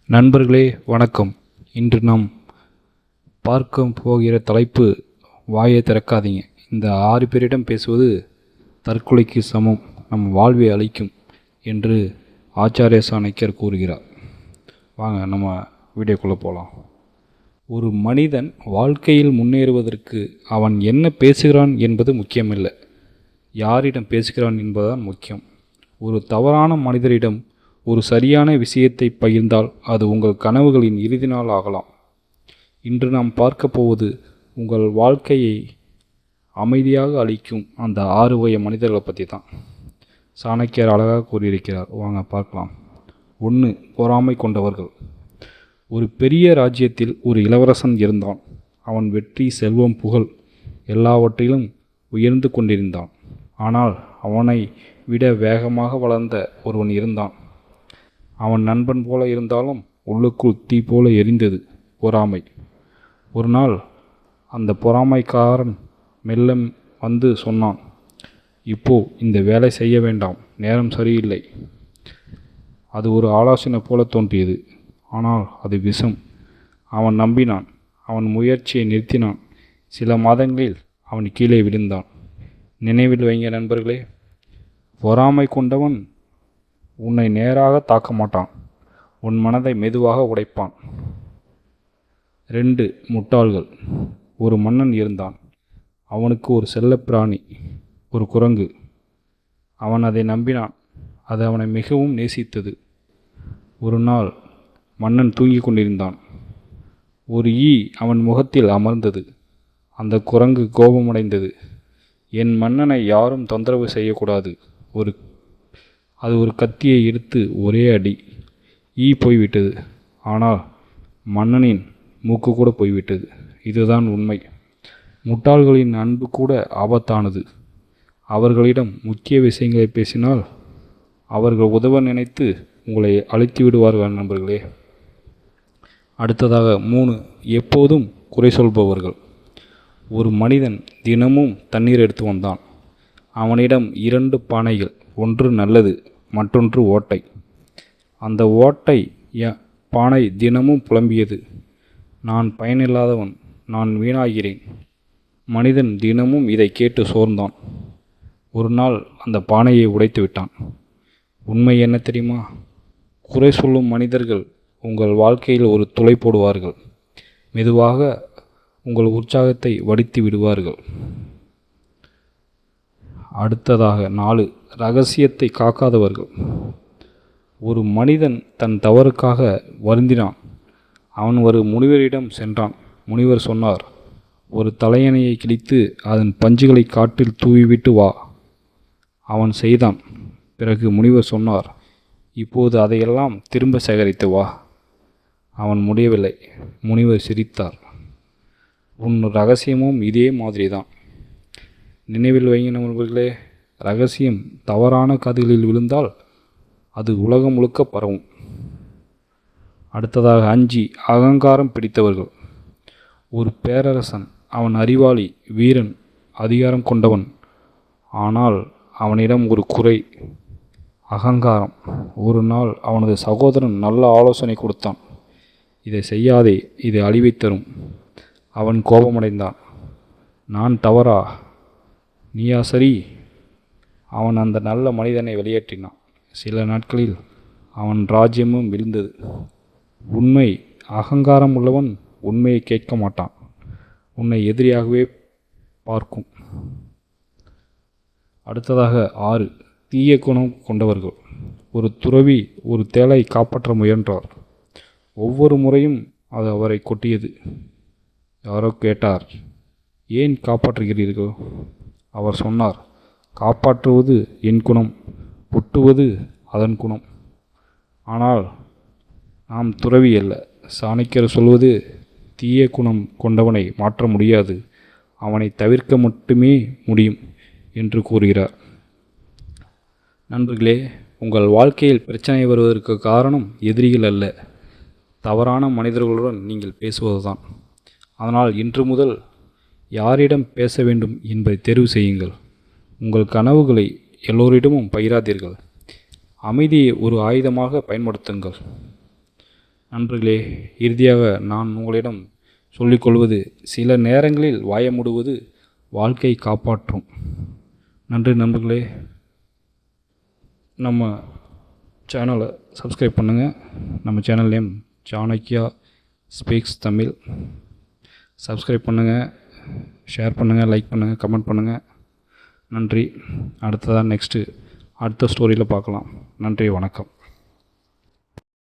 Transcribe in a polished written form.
நண்பர்களே வணக்கம். இன்று நாம் பார்க்க போகிற தலைப்பு வாயை திறக்காதீங்க. இந்த 6 பேரிடம் பேசுவது தற்கொலைக்கு சமம், நம் வாழ்வை அளிக்கும் என்று ஆச்சாரிய சாணக்கியர் கூறுகிறார். வாங்க நம்ம வீடியோக்குள்ளே போகலாம். ஒரு மனிதன் வாழ்க்கையில் முன்னேறுவதற்கு அவன் என்ன பேசுகிறான் என்பது முக்கியமில்லை, யாரிடம் பேசுகிறான் என்பதுதான் முக்கியம். ஒரு தவறான மனிதரிடம் ஒரு சரியான விஷயத்தை பகிர்ந்தால் அது உங்கள் கனவுகளின் இறுதி நாள் ஆகலாம். இன்று நாம் பார்க்க போவது உங்கள் வாழ்க்கையை அமைதியாக அளிக்கும் அந்த 6 வகை மனிதர்களை பற்றி தான். சாணக்கியர் அழகாக கூறியிருக்கிறார், வாங்க பார்க்கலாம். 1. பொறாமை கொண்டவர்கள். ஒரு பெரிய ராஜ்யத்தில் ஒரு இளவரசன் இருந்தான். அவன் வெற்றி, செல்வம், புகழ் எல்லாவற்றிலும் உயர்ந்து கொண்டிருந்தான். ஆனால் அவனை விட வேகமாக வளர்ந்த ஒருவன் இருந்தான். அவன் நண்பன் போல இருந்தாலும் உள்ளுக்குள் தீ போல எரிந்தது பொறாமை. ஒரு நாள் அந்த பொறாமைக்காரன் மெல்ல வந்து சொன்னான், இப்போ இந்த வேலை செய்ய வேண்டாம், நேரம் சரியில்லை. அது ஒரு ஆலோசனை போல தோன்றியது, ஆனால் அது விஷம். அவன் நம்பினான். அவன் முயற்சியை நிறுத்தினான். சில மாதங்களில் அவன் கீழே விழுந்தான். நினைவில் வைங்க நண்பர்களே, பொறாமை கொண்டவன் உன்னை நேராக தாக்க மாட்டான், உன் மனதை மெதுவாக உடைப்பான். 2. முட்டாள்கள். ஒரு மன்னன் இருந்தான். அவனுக்கு ஒரு செல்லப்பிராணி, ஒரு குரங்கு. அவன் அதை நம்பினான். அது அவனை மிகவும் நேசித்தது. ஒரு நாள் மன்னன் தூங்கிக் கொண்டிருந்தான். ஒரு ஈ அவன் முகத்தில் அமர்ந்தது. அந்த குரங்கு கோபமடைந்தது. என் மன்னனை யாரும் தொந்தரவு செய்யக்கூடாது. அது ஒரு கத்தியை எடுத்து ஒரே அடி. ஈ போய்விட்டது. ஆனால் மன்னனின் மூக்கு கூட போய்விட்டது. இதுதான் உண்மை. முட்டாள்களின் அன்பு கூட ஆபத்தானது. அவர்களிடம் முக்கிய விஷயங்களை பேசினால் அவர்கள் உதவ நினைத்து உங்களை அழித்து விடுவார்கள் நண்பர்களே. அடுத்ததாக 3. எப்போதும் குறை சொல்பவர்கள். ஒரு மனிதன் தினமும் தண்ணீர் எடுத்து வந்தான். அவனிடம் 2 பானைகள், ஒன்று நல்லது, மற்றொன்று ஓட்டை. அந்த ஓட்டை பானை தினமும் புலம்பியது, நான் பயனில்லாதவன், நான் வீணாகிறேன். மனிதன் தினமும் இதை கேட்டு சோர்ந்தான். ஒரு நாள் அந்த பானையை உடைத்து விட்டான். உண்மை என்ன தெரியுமா? குறை சொல்லும் மனிதர்கள் உங்கள் வாழ்க்கையில் ஒரு துளை போடுவார்கள். மெதுவாக உங்கள் உற்சாகத்தை வடித்து விடுவார்கள். அடுத்ததாக 4. இரகசியத்தை காக்காதவர்கள். ஒரு மனிதன் தன் தவறுக்காக வருந்தினான். அவன் ஒரு முனிவரிடம் சென்றான். முனிவர் சொன்னார், ஒரு தலையணையை கிழித்து அதன் பஞ்சுகளை காட்டில் தூவிவிட்டு வா. அவன் செய்தான். பிறகு முனிவர் சொன்னார், இப்போது அதையெல்லாம் திரும்ப சேகரித்து வா. அவன் முடியவில்லை. முனிவர் சிரித்தார். உன் ரகசியமும் இதே மாதிரி தான். நினைவில் வைங்க நண்பர்களே, ரகசியம் தவறான காதுகளில் விழுந்தால் அது உலகம் முழுக்க பரவும். அடுத்ததாக 5. அகங்காரம் பிடித்தவர்கள். ஒரு பேரரசன். அவன் அறிவாளி, வீரன், அதிகாரம் கொண்டவன். ஆனால் அவனிடம் ஒரு குறை, அகங்காரம். ஒரு நாள் அவனது சகோதரன் நல்ல ஆலோசனை கொடுத்தான். இதை செய்யாதே, இது அழிவை தரும். அவன் கோபமடைந்தான். நான் தவறா, நீயா சரி? அவன் அந்த நல்ல மனிதனை வெளியேற்றினான். சில நாட்களில் அவன் ராஜ்யமும் விழுந்தது. உண்மை. அகங்காரம் உள்ளவன் உண்மையை கேட்க மாட்டான், உன்னை எதிரியாகவே பார்க்கும். அடுத்ததாக 6. தீய குணம் கொண்டவர்கள். ஒரு துறவி ஒரு தேளை காப்பாற்ற முயன்றார். ஒவ்வொரு முறையும் அது அவரை கொட்டியது. யாரோ கேட்டார், ஏன் காப்பாற்றுகிறீர்கள்? அவர் சொன்னார், காப்பாற்றுவது என் குணம், ஒட்டுவது அதன் குணம். ஆனால் நாம் துறவி அல்ல. சாணக்கியர் சொல்வது, தீய குணம் கொண்டவனை மாற்ற முடியாது, அவனை தவிர்க்க மட்டுமே முடியும் என்று கூறுகிறார். நண்பர்களே, உங்கள் வாழ்க்கையில் பிரச்சனை வருவதற்கு காரணம் எதிரிகள் அல்ல, தவறான மனிதர்களுடன் நீங்கள் பேசுவதுதான். அதனால் இன்று முதல் யாரிடம் பேச வேண்டும் என்பதை தெரிவு செய்யுங்கள். உங்கள் கனவுகளை எல்லோரிடமும் பகிராதீர்கள். அமைதியை ஒரு ஆயுதமாக பயன்படுத்துங்கள். நண்பர்களே, இறுதியாக நான் உங்களிடம் சொல்லிக்கொள்வது, சில நேரங்களில் வாய மூடுவது வாழ்க்கை காப்பாற்றும். நன்றி நண்பர்களே. நம்ம சேனலை சப்ஸ்கிரைப் பண்ணுங்கள். நம்ம channel name Chanakya speaks Tamil. Subscribe பண்ணுங்கள், ஷேர் பண்ணுங்கள், லைக் பண்ணுங்கள், கமெண்ட் பண்ணுங்கள். நன்றி. அடுத்த ஸ்டோரியில் பார்க்கலாம். நன்றி, வணக்கம்.